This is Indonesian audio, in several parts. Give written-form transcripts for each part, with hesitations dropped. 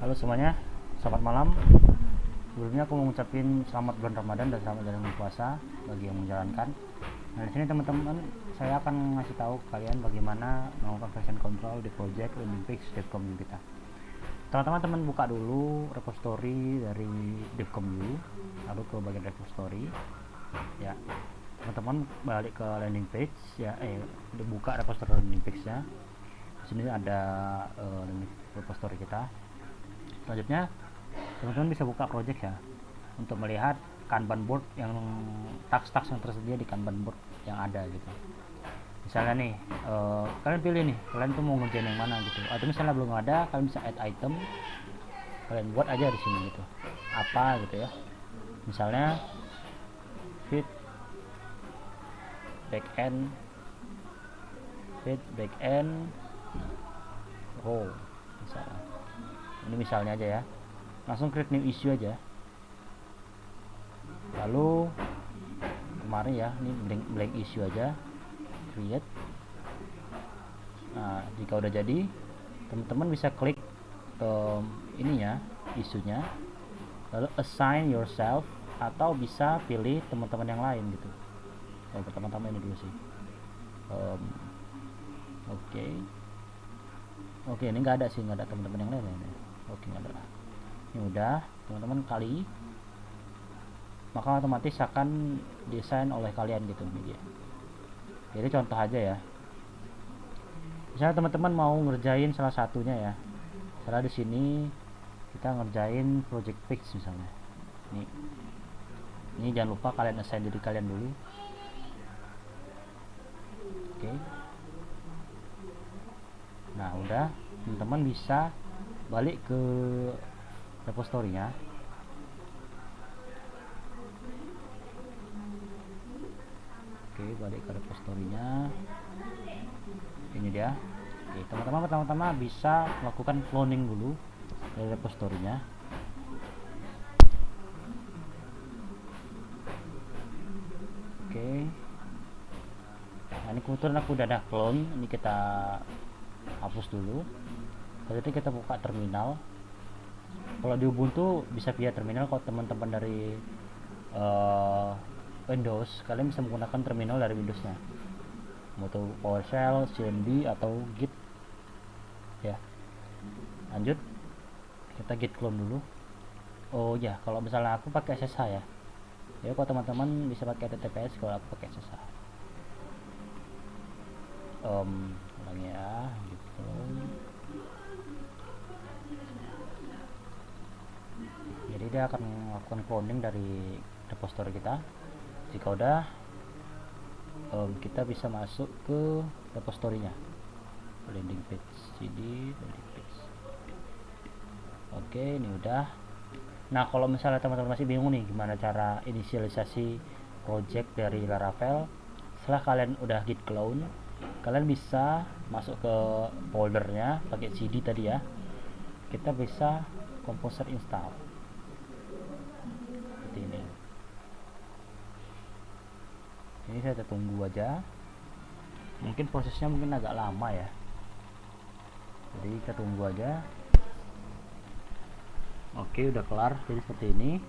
Halo semuanya, selamat malam. Sebelumnya aku mau ngucapin selamat bulan Ramadan dan selamat jalan puasa bagi yang menjalankan. Nah, di sini teman-teman, saya akan ngasih tahu ke kalian bagaimana melakukan version control di project landing page DevCom kita. Teman-teman buka dulu repository dari DevCom, lalu ke bagian repository. Ya, teman-teman balik ke landing page ya, buka repository landing page-nya. Di sini ada repository kita. Selanjutnya teman-teman bisa buka project ya untuk melihat Kanban board yang task-task yang tersedia di Kanban board yang ada gitu. Misalnya nih kalian pilih nih, kalian tuh mau ngerjain yang mana gitu, atau misalnya belum ada, kalian bisa add item, kalian buat aja di sini gitu apa gitu ya. Misalnya fit backend row misalnya. Ini misalnya aja ya, langsung create new issue aja. Lalu kemarin ya, ini blank issue aja, create. Nah, jika udah jadi, teman-teman bisa klik ininya, isunya, lalu assign yourself, atau bisa pilih teman-teman yang lain gitu. Pertama-tama ini dulu sih. Oke, ini nggak ada sih, nggak ada teman-teman yang lain ya. Oke, nggak ada. Ini udah, teman-teman kali, maka otomatis akan desain oleh kalian gitu media. Jadi contoh aja ya, misalnya teman-teman mau ngerjain salah satunya ya, misalnya di sini kita ngerjain project page misalnya. Ini jangan lupa kalian assign diri kalian dulu. Oke. Nah udah, teman-teman bisa balik ke repository-nya. Oke, balik ke repository-nya. Ini dia. Oke, teman-teman pertama-tama bisa melakukan cloning dulu dari repository-nya. Oke. Nah, ini kebetulan aku udah ada clone. Ini kita hapus dulu. Selanjutnya kita buka terminal. Kalau di Ubuntu bisa via terminal. Kalau teman-teman dari Windows, kalian bisa menggunakan terminal dari Windowsnya, mau itu PowerShell, CMD, atau Git ya. Lanjut, kita git clone dulu. Oh ya, kalau misalnya aku pakai SSH ya, kalau teman-teman bisa pakai HTTPS, kalau aku pakai SSH. Ulangi ya, gitu. Jadi dia akan melakukan cloning dari repository kita. Jika udah, kita bisa masuk ke repository-nya, landing page, cd landing page. Oke, ini udah. Nah, kalau misalnya teman-teman masih bingung nih gimana cara inisialisasi project dari Laravel, setelah kalian udah git clone, kalian bisa masuk ke foldernya pakai cd tadi ya. Kita bisa composer install seperti ini. Ini saya tunggu aja, mungkin prosesnya mungkin agak lama ya, jadi kita tunggu aja. Oke, udah kelar, jadi seperti ini.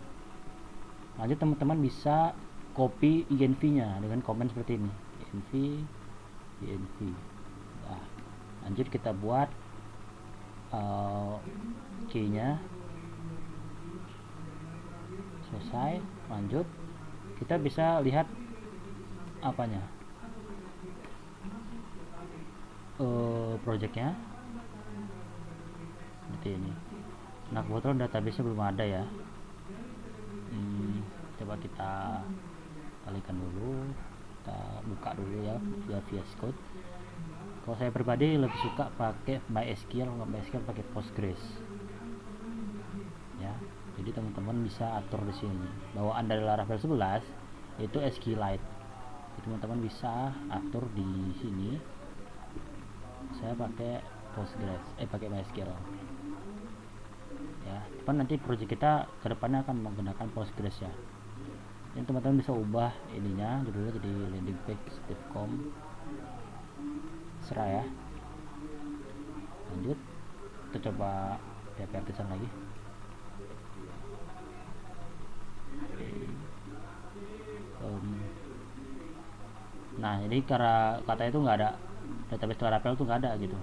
Lanjut, teman-teman bisa copy env nya dengan komen seperti ini, env. Nah, lanjut kita buat key nya, selesai. Lanjut, kita bisa lihat apanya, projectnya seperti ini. Nah, kebetulan database-nya belum ada ya. Coba kita kalikan dulu, kita buka dulu ya via VS Code. Kalau saya pribadi lebih suka pakai MySQL, kalau MySQL pakai Postgres ya. Jadi teman-teman bisa atur di sini. Bawaan dari Laravel 11 itu SQLite. Jadi teman-teman bisa atur di sini. Saya pakai Postgres, pakai MySQL ya. Cuman nanti project kita kedepannya akan menggunakan Postgres ya. Ini teman-teman bisa ubah ininya, judulnya jadi landing page DevCom, serah ya. Lanjut, kita coba PHP artisan lagi. Nah jadi karena kata itu nggak ada, database Laravel tuh nggak ada gitu.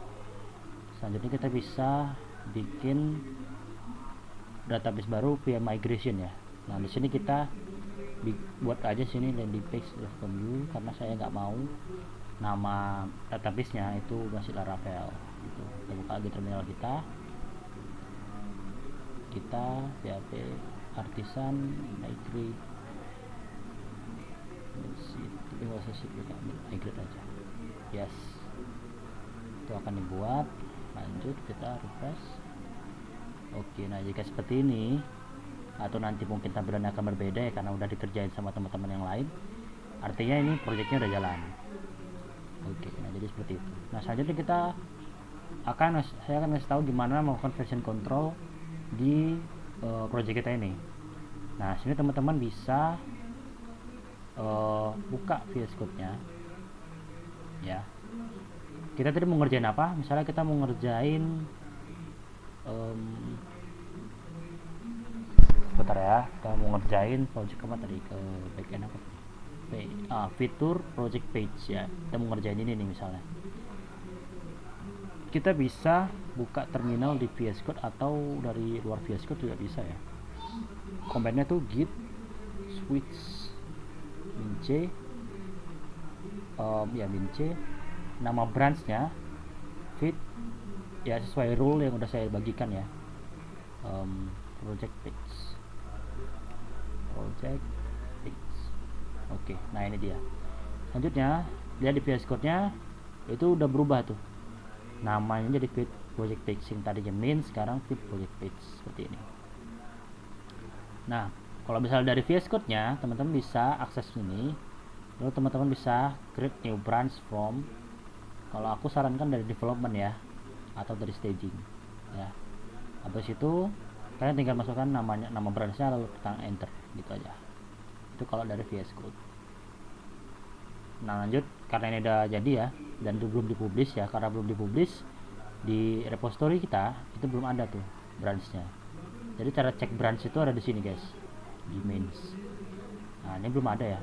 Selanjutnya kita bisa bikin database baru via migration ya. Nah di sini kita buat aja sini landing page.com dulu, karena saya nggak mau nama database-nya itu masih Laravel gitu. Kita buka lagi terminal kita PHP artisan migrate, nggak usah sih, migrate aja, yes, itu akan dibuat. Lanjut kita refresh. Oke, nah jika seperti ini, atau nanti mungkin tampilannya akan berbeda ya karena udah dikerjain sama teman-teman yang lain, artinya ini proyeknya udah jalan. Oke, nah jadi seperti itu. Nah selanjutnya saya akan ngasih tahu gimana melakukan version control di project kita ini. Nah sini teman-teman bisa buka VS Code-nya ya. Kita tadi mau ngerjain apa? Misalnya kita mau ngerjain sebentar ya, kita mau ngerjain project apa tadi, ke backend apa tadi? Fitur project page ya. Kita mau ngerjain ini nih misalnya. Kita bisa buka terminal di VS Code atau dari luar VS Code juga bisa ya. Command-nya tuh git switch min c nama branch-nya fit ya sesuai rule yang udah saya bagikan ya. Project page. Oke, nah ini dia. Selanjutnya lihat di VS Code-nya itu udah berubah tuh, namanya jadi fit project page. Yang tadinya min sekarang fit project page seperti ini. Nah kalau misalnya dari VS Code-nya teman-teman bisa akses ini, lalu teman-teman bisa create new branch from, kalau aku sarankan dari development ya, atau dari staging ya. Habis itu kalian tinggal masukkan nama branch-nya lalu tekan enter gitu aja. Itu kalau dari VS Code. Nah lanjut, karena ini udah jadi ya dan itu belum dipublish ya, karena belum dipublish di repository kita itu belum ada tuh branch-nya. Jadi cara cek branch itu ada di sini guys, di mains. Nah ini belum ada ya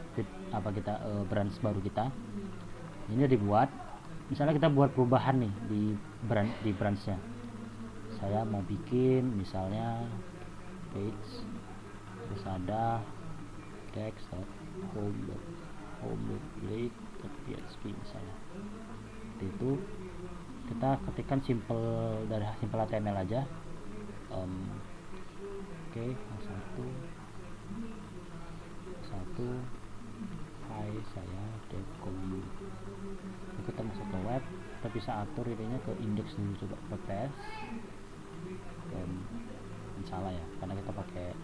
branch baru kita. Ini dibuat, misalnya kita buat perubahan nih di branch-nya. Saya mau bikin misalnya page, terus ada text.home.blade.php misalnya. Seperti itu. Kita ketikkan simple HTML aja. Oke, satu hai saya Dekoyu. Kita masuk ke web, kita bisa atur ininya ke index dulu, coba ke test. Salah ya, karena kita pakai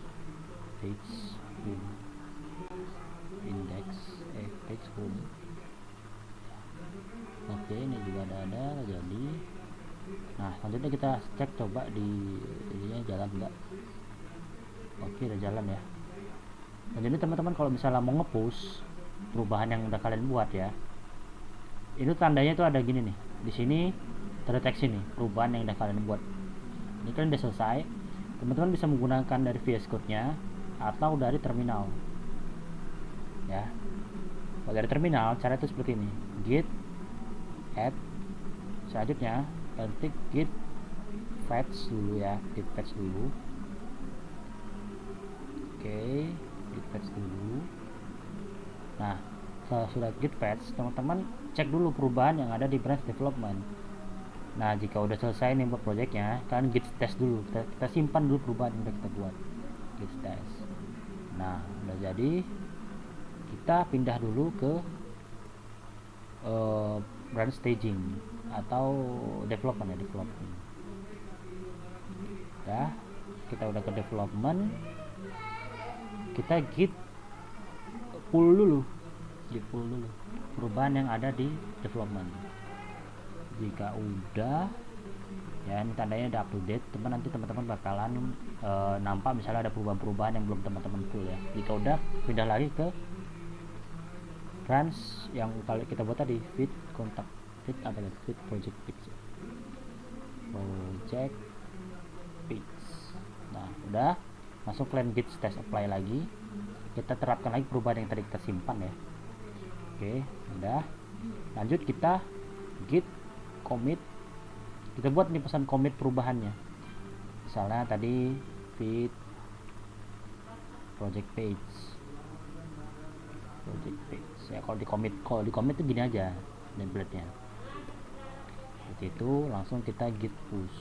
page home. Oke, ini juga ada jadi. Nah selanjutnya kita cek coba di ininya jalan enggak. Oke, udah jalan ya. Nah jadi teman-teman kalau misalnya mau nge-push perubahan yang udah kalian buat ya, itu tandanya itu ada gini nih, di sini terdeteksi nih perubahan yang udah kalian buat. Ini kan udah selesai. Teman-teman bisa menggunakan dari VS Code-nya atau dari terminal ya. Kalau dari terminal cara itu seperti ini, git add, selanjutnya ketik git fetch dulu ya, git fetch dulu. Oke, git fetch dulu. Nah setelah sudah git fetch, teman-teman cek dulu perubahan yang ada di branch development. Nah jika udah selesai nih buat projectnya, kalian git test dulu, kita simpan dulu perubahan yang udah kita buat, git test. Nah udah jadi, kita pindah dulu ke branch staging atau development ya. Kita udah ke development, kita git pull dulu perubahan yang ada di development. Jika udah ya, ini tandanya udah up to date. Nanti teman-teman bakalan nampak misalnya ada perubahan-perubahan yang belum teman-teman full ya. Jika udah, pindah lagi ke branch yang kali kita buat tadi, fit project page. page. Nah udah masuk plan git status apply lagi, kita terapkan lagi perubahan yang tadi kita simpan ya. Oke, udah lanjut kita git commit, kita buat nih pesan commit perubahannya. Misalnya tadi feed project page ya. Kalau di commit tuh gini aja template-nya seperti itu. Langsung kita git push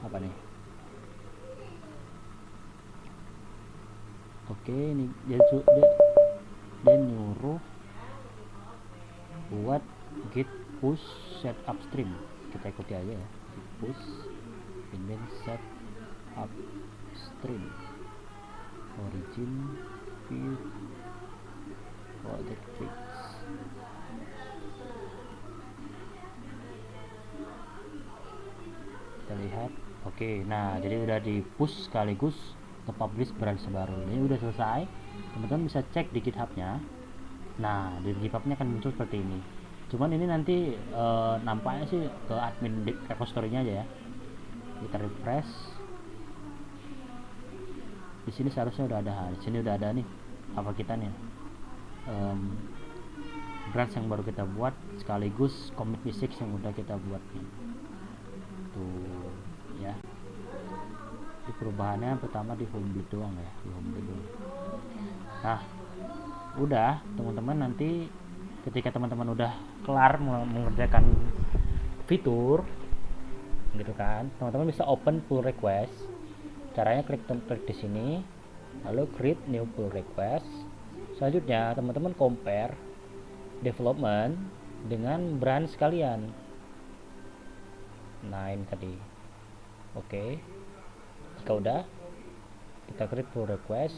apa nih. Oke, ini dia nyuruh buat git push set upstream, kita ikuti aja ya. Git push and then set upstream origin feed project page. Kita lihat, oke, nah jadi udah di push sekaligus nge-publish branch baru. Ini udah selesai, teman-teman bisa cek di GitHub-nya. Nah di GitHub-nya akan muncul seperti ini, cuman ini nanti nampaknya sih ke admin repository-nya aja ya. Kita refresh, di sini seharusnya udah ada, di sini udah ada nih apa kita nih branch yang baru kita buat sekaligus commit basic yang udah kita buat nih tuh ya. Di perubahannya pertama di homebrew doang ya, di homebrew doang. Nah udah teman-teman, nanti ketika teman-teman udah kelar mengerjakan fitur gitu kan, teman-teman bisa open pull request. Caranya klik di sini, lalu create new pull request. Selanjutnya teman-teman compare development dengan branch kalian. Nah ini tadi. Oke, jika udah, kita create pull request,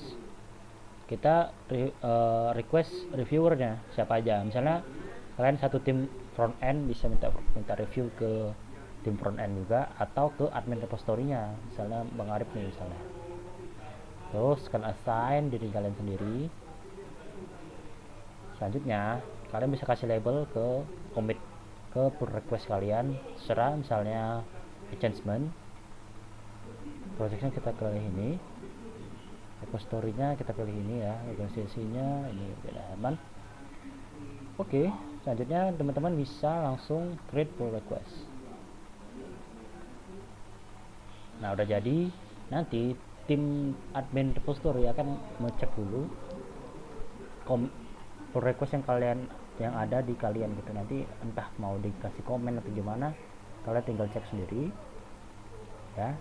kita request reviewernya siapa aja. Misalnya kalian satu tim front end bisa minta review ke tim front end juga, atau ke admin repository-nya, misalnya Bang Arif nih misalnya. Terus kan assign diri kalian sendiri. Selanjutnya kalian bisa kasih label ke commit ke pull request kalian, serah misalnya enhancement, projectnya kita pilih ini, repository-nya kita pilih ini ya, organisasinya ini beda aman. Oke, selanjutnya teman-teman bisa langsung create pull request. Nah udah jadi, nanti tim admin repository akan ngecek dulu pull request yang ada di kalian gitu. Nanti entah mau dikasih komen atau gimana, kalian tinggal cek sendiri ya.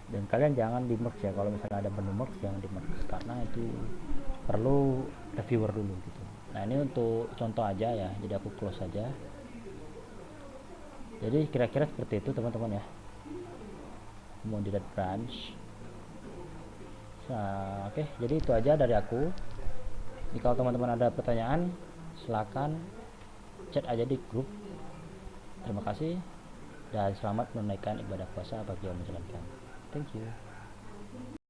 Dan kalian jangan di merge ya, kalau misalnya ada menu merge jangan di merge karena itu perlu reviewer dulu gitu. Nah ini untuk contoh aja ya, jadi aku close aja. Jadi kira-kira seperti itu teman-teman ya, mau di branch. Nah, oke, jadi itu aja dari aku. Jika teman-teman ada pertanyaan, silakan chat aja di grup. Terima kasih dan selamat menunaikan ibadah puasa bagi yang menjalankan. Thank you.